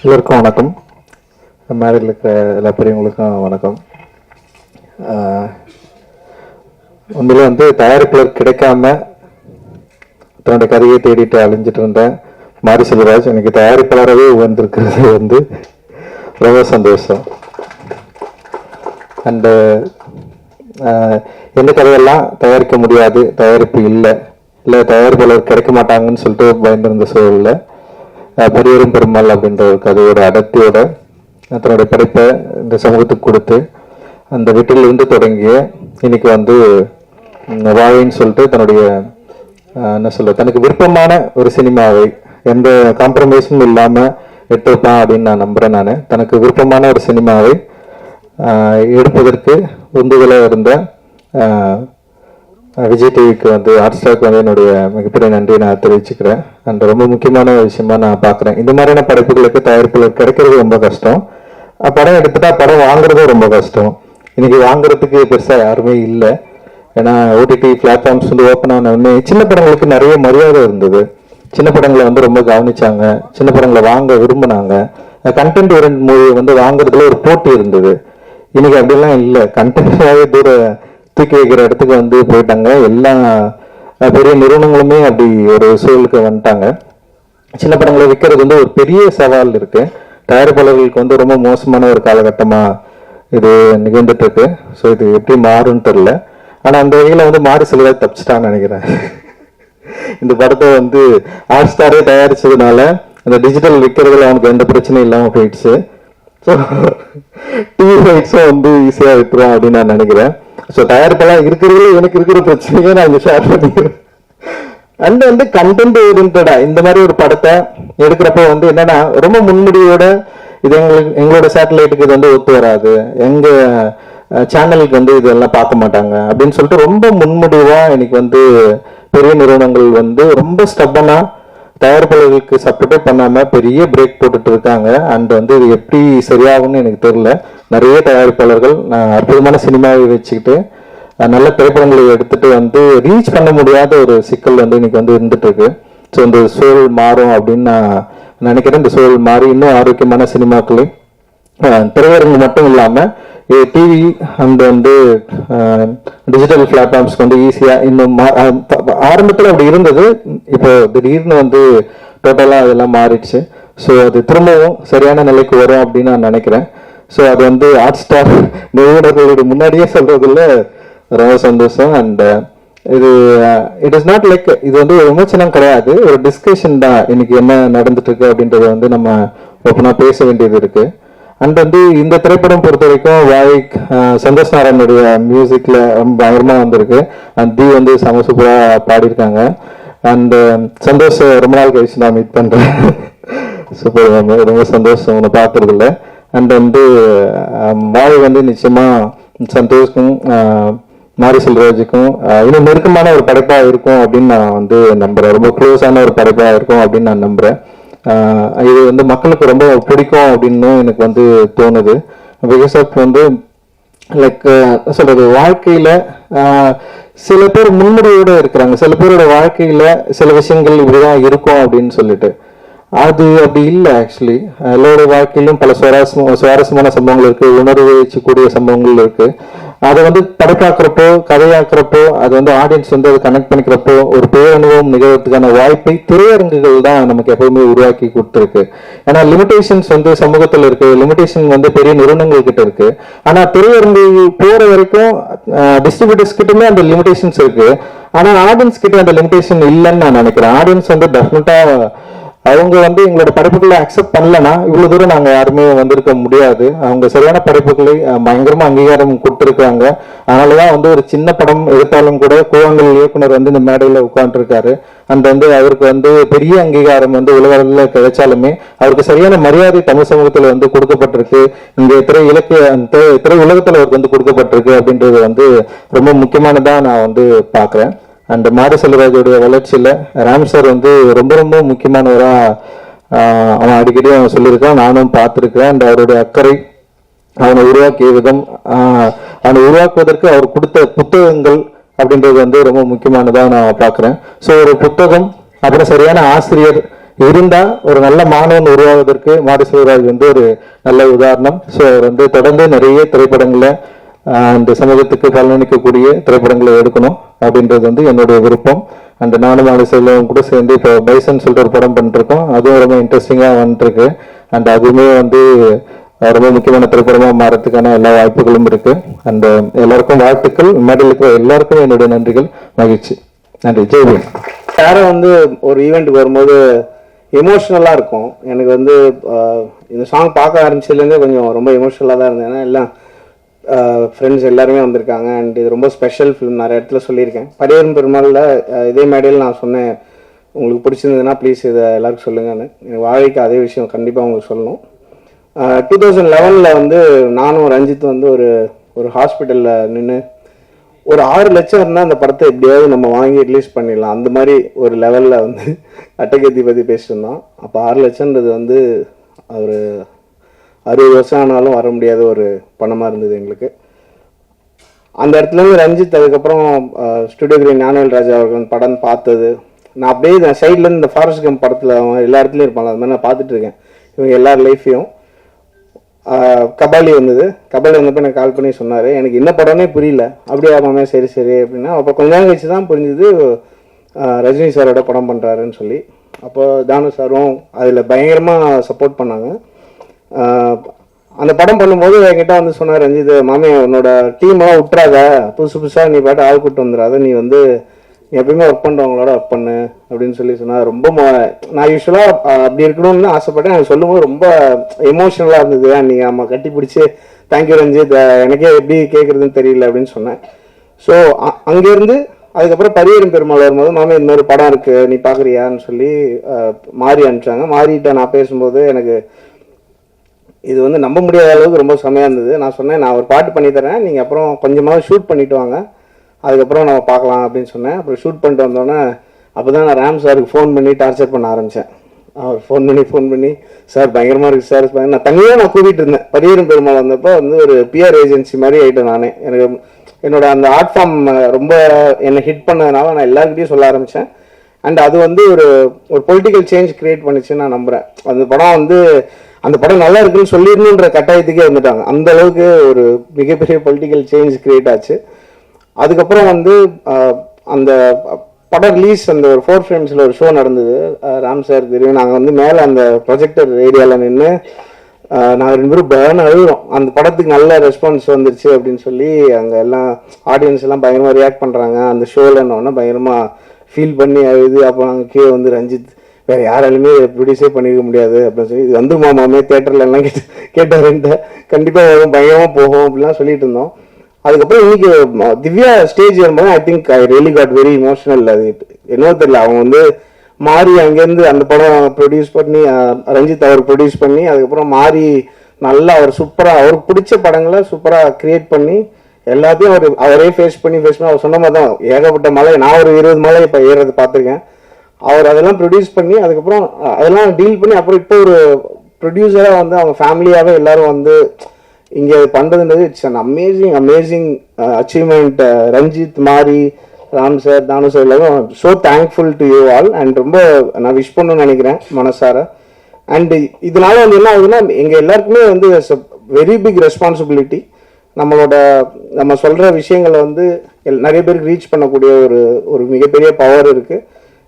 எல்லோருக்கும் வணக்கம். மேடையில் இருக்கிற எல்லா பெரியவங்களுக்கும் வணக்கம். உண்மையிலே தயாரிப்பாளர் கிடைக்காம தன்னுடைய கதையை தேடிட்டு அழிஞ்சிட்டு இருந்தேன் மாரி செல்வராஜ் எனக்கு தயாரிப்பாளராகவே வந்திருக்கிறது ரொம்ப சந்தோஷம். அண்டு எந்த கதையெல்லாம் தயாரிக்க முடியாது, தயாரிப்பு இல்லை தயாரிப்பாளர் கிடைக்க மாட்டாங்கன்னு சொல்லிட்டு பயந்திருந்த சூழலில் பெரியவரும் பெருமாள் அப்படின்ற ஒரு கதையோட அடர்த்தியோட தன்னுடைய படைப்பை இந்த சமூகத்துக்கு கொடுத்து அந்த வீட்டிலிருந்து தொடங்கிய இன்னைக்கு வாழைன்னு சொல்லிட்டு தன்னுடைய என்ன சொல்ல தனக்கு விருப்பமான ஒரு சினிமாவை எந்த காம்ப்ரமைஸும் இல்லாமல் எடுத்துருப்பான் அப்படின்னு நான் நம்புகிறேன். நான் தனக்கு விருப்பமான ஒரு சினிமாவை எடுப்பதற்கு உந்துதலாக இருந்த விஜய் டிவிக்கு ஹாட் ஸ்டார்க்கு என்னுடைய மிகப்பெரிய நன்றியை நான் தெரிவிச்சுக்கிறேன். அண்ட் ரொம்ப முக்கியமான விஷயமா நான் பார்க்குறேன். இந்த மாதிரியான படைப்புகளுக்கு தயாரிப்புகள் கிடைக்கிறது ரொம்ப கஷ்டம். படம் எடுத்துட்டா படம் வாங்குறதும் ரொம்ப கஷ்டம். இன்னைக்கு வாங்குறதுக்கு பெருசாக யாருமே இல்லை. ஏன்னா ஓடிடி பிளாட்ஃபார்ம்ஸ் ஓப்பன் ஆன உடனே சின்ன படங்களுக்கு நிறைய மரியாதை இருந்தது. சின்ன படங்களை ரொம்ப கவனிச்சாங்க, சின்ன படங்களை வாங்க விரும்பினாங்க. கண்டென்ட் ஓரியன்ட் மூவி வாங்குறதுல ஒரு போட்டி இருந்தது. இன்னைக்கு அப்படிலாம் இல்லை. கண்டென்ட்டாகவே தூக்கி வைக்கிற இடத்துக்கு போயிட்டாங்க. எல்லா பெரிய நிறுவனங்களுமே அப்படி ஒரு சூழலுக்கு வந்துட்டாங்க. சின்ன படங்களை விற்கிறது ஒரு பெரிய சவால் இருக்கு. தயாரிப்பாளர்களுக்கு ரொம்ப மோசமான ஒரு காலகட்டமா இது நிகழ்ந்துட்டு இருக்கு. ஸோ இது எப்படி மாறும்னு தெரியல. ஆனால் அந்த வகையில் மாரி செல்வராஜ் தப்பிச்சிட்டான்னு நினைக்கிறேன். இந்த படத்தை ஹாட் ஸ்டாரே தயாரிச்சதுனால அந்த டிஜிட்டல் விற்கிறதுல அவனுக்கு எந்த பிரச்சனையும் இல்லாமல் போயிடுச்சு. ஸோ டிவி ரைட்ஸும் ஈஸியாக விட்டுருவான் அப்படின்னு நான் நினைக்கிறேன். ஸோ தயாரிப்பெல்லாம் இருக்கிறதுல எனக்கு இருக்கிற பிரச்சனையே நான் இங்கே ஷேர் பண்ணிக்கிறேன். அண்ட் கண்டென்ட் ஓரியன்டா இந்த மாதிரி ஒரு படத்தை எடுக்கிறப்போ என்னன்னா ரொம்ப முன்முடியோட இது எங்களோட சேட்டலைட்டுக்கு இது ஒத்து வராது, எங்க சேனலுக்கு இதெல்லாம் பார்க்க மாட்டாங்க அப்படின்னு சொல்லிட்டு ரொம்ப முன்முடிவா இன்னைக்கு பெரிய நிறுவனங்கள் ரொம்ப ஸ்டப்பனா தயாரிப்பாளர்களுக்கு சப்போர்ட்டே பண்ணாம பெரிய பிரேக் போட்டுட்டு இருக்காங்க. அண்ட் இது எப்படி சரியாகும்னு எனக்கு தெரியல. நிறைய தயாரிப்பாளர்கள் அற்புதமான சினிமாவை வச்சுக்கிட்டு நல்ல திரைப்படங்களை எடுத்துட்டு ரீச் பண்ண முடியாத ஒரு சிக்கல் இன்னைக்கு இருந்துட்டு இருக்கு. ஸோ இந்த சூழல் மாறும் அப்படின்னு நான் நினைக்கிறேன். இந்த சூழல் மாறி இன்னும் ஆரோக்கியமான சினிமாக்களை திரையரங்கு மட்டும் இல்லாம டிவி அண்ட் டிஜிட்டல் பிளாட்ஃபார்ம்ஸ்க்கு ஈஸியாக இன்னும் ஆரம்பத்தில் அப்படி இருந்தது. இப்போ திடீர்னு டோட்டலாக அதெல்லாம் மாறிடுச்சு. ஸோ அது திரும்பவும் சரியான நிலைக்கு வரும் அப்படின்னு நான் நினைக்கிறேன். ஸோ அது ஹாட் ஸ்டார் நிறுவனர்களுடைய முன்னாடியே சொல்றதுல ரொம்ப சந்தோஷம். அண்ட் இது இட் இஸ் நாட் லைக் இது ஒரு விமர்சனம் கிடையாது, ஒரு டிஸ்கஷன் தான். இன்னைக்கு என்ன நடந்துட்டு இருக்கு அப்படின்றத நம்ம ஓப்பனாக பேச வேண்டியது இருக்கு. அண்ட் இந்த திரைப்படம் பொறுத்த வரைக்கும் வாய்க் சந்தோஷ் நாராயணுடைய மியூசிக்ல பயங்கரமா வந்திருக்கு. அண்ட் தி செம சூப்பரா பாடியிருக்காங்க. அண்ட் சந்தோஷ் ரொம்ப நாள் கழிச்சு நான் மீட் பண்றேன். சூப்பர் மேம், ரொம்ப சந்தோஷம் உன்னை பார்க்கறதுல. அண்ட் வாய் நிச்சயமா சந்தோஷ்க்கும் மாரி செல்வராஜுக்கும் இன்னும் நெருக்கமான ஒரு படைப்பாக இருக்கும் அப்படின்னு நான் நம்புறேன். ரொம்ப க்ளோஸான ஒரு படைப்பாக இருக்கும் அப்படின்னு நான் நம்புறேன். இது மக்களுக்கு ரொம்ப பிடிக்கும் அப்படின்னு எனக்கு தோணுது. பிகாஸ் ஆஃப் லைக் சொல்றது வாழ்க்கையில சில பேர் முன்முடியோட இருக்கிறாங்க. சில பேரோட வாழ்க்கையில சில விஷயங்கள் இப்படிதான் இருக்கும் அப்படின்னு சொல்லிட்டு அது அப்படி இல்லை. ஆக்சுவலி எல்லாரோட வாழ்க்கையிலும் பல சுவாரஸ்யமான சம்பவங்கள் இருக்கு, உணர்வு வச்சுக்கூடிய சம்பவங்கள் இருக்கு. அதை படைப்பாக்குறப்போ கதையாக்குறப்போ அது ஆடியன்ஸ் அதை கனெக்ட் பண்ணிக்கிறப்போ ஒரு பேரனுபவம் நிகழ்றதுக்கான வாய்ப்பை திரையரங்குகள் தான் நமக்கு எப்பவுமே உருவாக்கி கொடுத்துருக்கு. ஏன்னா லிமிடேஷன்ஸ் சமூகத்தில் இருக்கு, லிமிடேஷன் பெரிய நிறுவனங்கள் கிட்ட இருக்கு. ஆனா திரையரங்கு போற வரைக்கும் டிஸ்ட்ரிபியூட்டர்ஸ் கிட்டமே அந்த லிமிடேஷன்ஸ் இருக்கு. ஆனா ஆடியன்ஸ் கிட்ட அந்த லிமிடேஷன் இல்லைன்னு நான் நினைக்கிறேன். ஆடியன்ஸ் டெஃபினட்டா அவங்க எங்களோட படைப்புகளை அக்செப்ட் பண்ணலன்னா இவ்வளவு தூரம் நாங்க யாருமே வந்திருக்க முடியாது. அவங்க சரியான படைப்புகளை பயங்கரமா அங்கீகாரம் கொடுத்துருக்காங்க. அதனாலதான் ஒரு சின்ன படம் எடுத்தாலும் கூட கோவங்கள் இயக்குனர் இந்த மேடையில உட்காந்துருக்காரு. அந்த அவருக்கு பெரிய அங்கீகாரம் உலக அளவில் கிடைச்சாலுமே அவருக்கு சரியான மரியாதை தமிழ் சமூகத்துல கொடுக்கப்பட்டிருக்கு. இங்க திரை உலகத்துல அவருக்கு கொடுக்கப்பட்டிருக்கு அப்படின்றது ரொம்ப முக்கியமானதா நான் பாக்குறேன். அண்ட் மாரி செல்வராஜோடைய வளர்ச்சியில ராம் சார் ரொம்ப ரொம்ப முக்கியமானவரா அவன் அடிக்கடி சொல்லியிருக்கான், நானும் பார்த்துருக்கேன். அண்ட் அவருடைய அக்கறை, அவனை உருவாக்கிய விதம், அவனை உருவாக்குவதற்கு அவர் கொடுத்த புத்தகங்கள் அப்படின்றது ரொம்ப முக்கியமானதா நான் பார்க்குறேன். ஸோ ஒரு புத்தகம், அப்புறம் சரியான ஆசிரியர், இருந்தால் ஒரு நல்ல மாணவன் உருவாவதற்கு மாரி செல்வராஜ் வந்து ஒரு நல்ல உதாரணம். ஸோ அவர் வந்து தொடர்ந்து நிறைய திரைப்படங்களை அந்த சமூகத்துக்கு பலனளிக்கக்கூடிய திரைப்படங்களை எடுக்கணும் அப்படின்றது வந்து என்னுடைய விருப்பம். அந்த நானும் மாரி செல்வம் கூட சேர்ந்து இப்போ பைசன் சொல்லிட்டு ஒரு படம் பண்ணிருக்கோம். அதுவும் ரொம்ப இன்ட்ரெஸ்டிங்காக வந்துருக்கு. அண்ட் அதுவுமே வந்து ரொம்ப முக்கியமான திரைப்படமாக மாறத்துக்கான எல்லா வாய்ப்புகளும் இருக்கு. அந்த எல்லாருக்கும் வாழ்த்துக்கள். மேடையில் இருக்கிற எல்லாருக்கும் என்னுடைய நன்றிகள், மகிழ்ச்சி. நன்றி. ஜெய்பீம். யாரும் வந்து ஒரு ஈவெண்ட்டுக்கு வரும்போது எமோஷ்னலாக இருக்கும். எனக்கு வந்து இந்த சாங் பார்க்க ஆரம்பிச்சதுலேருந்தே கொஞ்சம் ரொம்ப எமோஷ்னலாக தான் இருந்தேன். ஏன்னா எல்லாம் ஃப்ரெண்ட்ஸ் எல்லாருமே வந்திருக்காங்க. அண்ட் இது ரொம்ப ஸ்பெஷல் ஃபிலிம். நிறைய இடத்துல சொல்லியிருக்கேன். பரியரும் பெருமாளில் இதே மேடையில் நான் சொன்னேன், உங்களுக்கு பிடிச்சிருந்ததுன்னா ப்ளீஸ் இதை எல்லாருக்கும் சொல்லுங்கன்னு. எனக்கு வாழைக்கு அதே விஷயம் கண்டிப்பாக உங்களுக்கு சொல்லணும். 2011 வந்து நானும் ரஞ்சித் வந்து ஒரு ஹாஸ்பிட்டலில் நின்று ஒரு 6 லட்சம் இருந்தால் அந்த படத்தை எப்படியாவது நம்ம வாங்கி ரிலீஸ் பண்ணிடலாம், அந்த மாதிரி ஒரு லெவலில் வந்து அட்டகத்தி பற்றி பேசியிருந்தோம். அப்போ 6 லட்சம்ன்றது வந்து ஒரு 60 வருஷம் ஆனாலும் வர முடியாத ஒரு பணமாக இருந்தது எங்களுக்கு. அந்த இடத்துலேருந்து ரஞ்சித் அதுக்கப்புறம் ஸ்டுடியோ கிரீன் ஞானவேல் ராஜா அவர்கள் படம் பார்த்தது. நான் அப்படியே சைட்லேருந்து இந்த ஃபாரஸ்ட் கம் படத்தில் எல்லா இடத்துலையும் இருப்பாங்க, அது மாதிரி நான் பார்த்துட்டு இருக்கேன் இவங்க எல்லார் லைஃப்பையும். கபாலி வந்தது. கபாலி வந்தப்போ எனக்கு கால் பண்ணி சொன்னார், எனக்கு என்ன படம்னே புரியல. அப்படியே ஆமாமே சரி சரி அப்படின்னா, அப்போ கொஞ்ச நேரம் கழிச்சு தான் புரிஞ்சுது ரஜினி சாரோட படம் பண்ணுறாருன்னு சொல்லி. அப்போ தானு சாரும் அதில் பயங்கரமாக சப்போர்ட் பண்ணாங்க. அந்த படம் பண்ணும்போது என்கிட்ட வந்து சொன்னார், ரஞ்சித் மாமி உன்னோட டீமெல்லாம் விட்டுறாத, புதுசு புதுசாக நீ பாட்டு ஆள் கூட்டு வந்துடாத, நீ வந்து நீ எப்பயுமே ஒர்க் பண்ணுறவங்களோட ஒர்க் பண்ணு அப்படின்னு சொல்லி சொன்னால் ரொம்ப நான் யூஸ்வலாக அப்படி இருக்கணும்னு ஆசைப்பட்டேன். எனக்கு சொல்லும்போது ரொம்ப எமோஷனலாக இருந்தது. நீங்கள் நம்ம கட்டி பிடிச்சி தேங்க்யூ ரஞ்சித், எனக்கே எப்படி கேட்குறதுன்னு தெரியல அப்படின்னு சொன்னேன். ஸோ அங்கேருந்து அதுக்கப்புறம் பரியரும் பெருமாள் வரும்போது மாமி இந்த மாதிரி படம் இருக்குது நீ பார்க்குறியான்னு சொல்லி மாறி அனுப்பிச்சாங்க. மாறிட்ட நான் பேசும்போது எனக்கு இது வந்து நம்ப முடியாத அளவுக்கு ரொம்ப செமையாக இருந்தது. நான் சொன்னேன், நான் ஒரு பாட்டு பண்ணி தரேன், நீங்கள் அப்புறம் கொஞ்சமாக ஷூட் பண்ணிட்டு வாங்க, அதுக்கப்புறம் நம்ம பார்க்கலாம் அப்படின்னு சொன்னேன். அப்புறம் ஷூட் பண்ணிட்டு வந்தோன்னே அப்போ தான் நான் ராம் சாருக்கு ஃபோன் பண்ணி டார்ச்சர் பண்ண ஆரம்பித்தேன். அவர் ஃபோன் பண்ணி சார் பயங்கரமாக இருக்குது சார். நான் தனியாக நான் கூட்டிகிட்டு இருந்தேன். பரியரும் பெருமாள் வந்தப்போ வந்து ஒரு பிஆர் ஏஜென்சி மாதிரி ஆகிட்டேன் நானே. எனக்கு என்னோட அந்த ஆர்ட் ஃபார்ம் ரொம்ப என்னை ஹிட் பண்ணதுனால நான் எல்லாருக்கிட்டையும் சொல்ல ஆரம்பித்தேன். அண்ட் அது வந்து ஒரு பொலிட்டிக்கல் சேஞ்ச் கிரியேட் பண்ணிச்சுன்னு நான் நம்புகிறேன். அந்த படம் வந்து அந்த படம் நல்லா இருக்குன்னு சொல்லிடணுன்ற கட்டாயத்துக்கே வந்துட்டாங்க. அந்த அளவுக்கு ஒரு மிகப்பெரிய பொலிட்டிக்கல் சேஞ்ச் கிரியேட் ஆச்சு. அதுக்கப்புறம் வந்து அந்த படம் ரிலீஸ் அந்த ஒரு 4 ஃப்ரேம்ஸில் ஒரு ஷோ நடந்தது. ராம் சார் தெரியும், நாங்கள் வந்து மேலே அந்த ப்ரொஜெக்டர் ஏரியாவில் நின்று நாங்கள் 2 பேரும் பயன் அழுகிறோம். அந்த படத்துக்கு நல்ல ரெஸ்பான்ஸ் வந்துருச்சு அப்படின்னு சொல்லி அங்கே எல்லாம் ஆடியன்ஸ் எல்லாம் பயங்கரமாக ரியாக்ட் பண்ணுறாங்க. அந்த ஷோலன்னொன்னே பயங்கரமாக ஃபீல் பண்ணி அழுது. அப்போ நாங்கள் கீழே வந்து ரஞ்சித் வேறு யாராலுமே ப்ரொடியூஸே பண்ணிக்க முடியாது அப்படின்னு சொல்லி, இது வந்து மாமாமே தேட்டரில் எல்லாம் கேட்டாருன்ட்டு கண்டிப்பாக வரும், பயங்கரமாக போகும் அப்படிலாம் சொல்லிட்டு இருந்தோம். அதுக்கப்புறம் இன்னைக்கு திவ்யா ஸ்டேஜ் வரும்போது I think I really got very emotional. அது என்னவோ தெரியல, அவங்க வந்து மாறி அங்கேருந்து அந்த படம் ப்ரொடியூஸ் பண்ணி ரஞ்சித் அவர் ப்ரொடியூஸ் பண்ணி அதுக்கப்புறம் மாறி நல்லா அவர் சூப்பராக அவருக்கு பிடிச்ச படங்களை சூப்பராக கிரியேட் பண்ணி எல்லாத்தையும் அவரே ஃபேஸ் பண்ணி அவர் சொன்ன மாதிரி தான் ஏகப்பட்ட மலை, நான் ஒரு 20 மலை இப்போ ஏறது பார்த்துருக்கேன். அவர் அதெல்லாம் ப்ரொடியூஸ் பண்ணி அதுக்கப்புறம் அதெல்லாம் டீல் பண்ணி அப்புறம் இப்போ ஒரு ப்ரொடியூசராக வந்து அவங்க ஃபேமிலியாகவே எல்லாரும் வந்து இங்கே பண்ணுறதுன்றது it's an amazing achievement. Ranjith, Mari, Ram sir, Thanu sir எல்லாரும் so thankful to you all. And ரொம்ப நான் விஷ் பண்ணணும்னு நினைக்கிறேன் மனசார. அண்ட் இதனால வந்து என்ன ஆகுதுன்னா எங்கள் எல்லாருக்குமே வந்து வெரி பிக் ரெஸ்பான்சிபிலிட்டி. நம்ம சொல்கிற விஷயங்களை வந்து நிறைய பேருக்கு ரீச் பண்ணக்கூடிய ஒரு மிகப்பெரிய பவர் இருக்குது.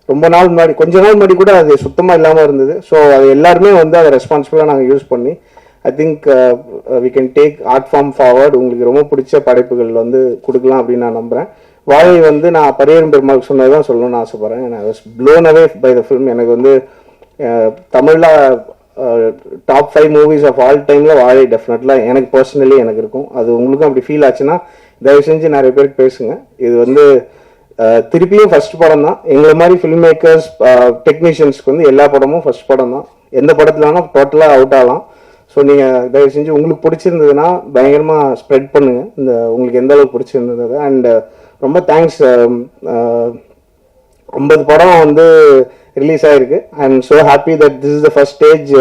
ரொம்ப நாள் முன்னாடி கொஞ்ச நாள் முன்னாடி கூட அது சுத்தமாக இல்லாமல் இருந்தது. ஸோ அது எல்லாருமே வந்து அதை ரெஸ்பான்சிபிளாக நாங்கள் யூஸ் பண்ணி I think we can take art form forward. உங்களுக்கு ரொம்ப பிடிச்ச படைப்புகள் வந்து கொடுக்கலாம் அப்படின்னு நான் நம்புகிறேன். வாழை வந்து நான் பரியரும் பெருமாள் சொன்னது தான் சொல்லணும்னு ஆசைப்பட்றேன். I was blown away by the film. எனக்கு வந்து தமிழில் டாப் 5 மூவிஸ் ஆஃப் ஆல் டைமில் வாழை டெஃபினெட்லாக எனக்கு பர்சனலி எனக்கு இருக்கும். அது உங்களுக்கும் அப்படி ஃபீல் ஆச்சுன்னா தயவு செஞ்சு நிறைய பேருக்கு பேசுங்க. இது வந்து திருப்பியும் ஃபர்ஸ்ட் படம் தான். எங்களை மாதிரி ஃபில்ம் மேக்கர்ஸ் டெக்னீஷியன்ஸ்க்கு வந்து எல்லா படமும் ஃபர்ஸ்ட் படம் தான். எந்த படத்தில் வேணால் டோட்டலாக அவுட் ஆகலாம். ஸோ நீங்கள் தயவு செஞ்சு உங்களுக்கு பிடிச்சிருந்ததுன்னா பயங்கரமாக ஸ்ப்ரெட் பண்ணுங்கள் இந்த உங்களுக்கு எந்த அளவுக்கு பிடிச்சிருந்தது. அண்ட் ரொம்ப தேங்க்ஸ். 50 படம் வந்து ரிலீஸ் ஆகிருக்கு. I am so happy that this is the first stage.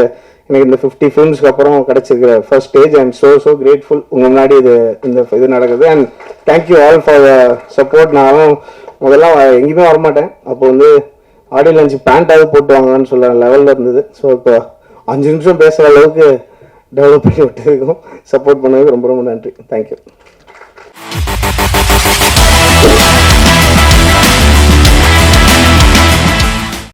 எனக்கு இந்த 50 ஃபிலிம்ஸ்க்கு அப்புறம் கிடச்சிருக்கிற first stage. I am so grateful உங்கள் முன்னாடி இது நடக்குது. And thank you all for support. நான் முதல்ல எங்கேயுமே வரமாட்டேன். அப்போ வந்து ஆடியோ லஞ்ச் பேண்ட்டாவது போட்டு வாங்கன்னு சொல்ல லெவலில் இருந்தது. ஸோ இப்போ 5 நிமிஷம் பேசுகிற அளவுக்கு டெவலப் பண்ணி விட்டுருக்கோம். சப்போர்ட் பண்ணதுக்கு ரொம்ப ரொம்ப நன்றி. தேங்க்யூ.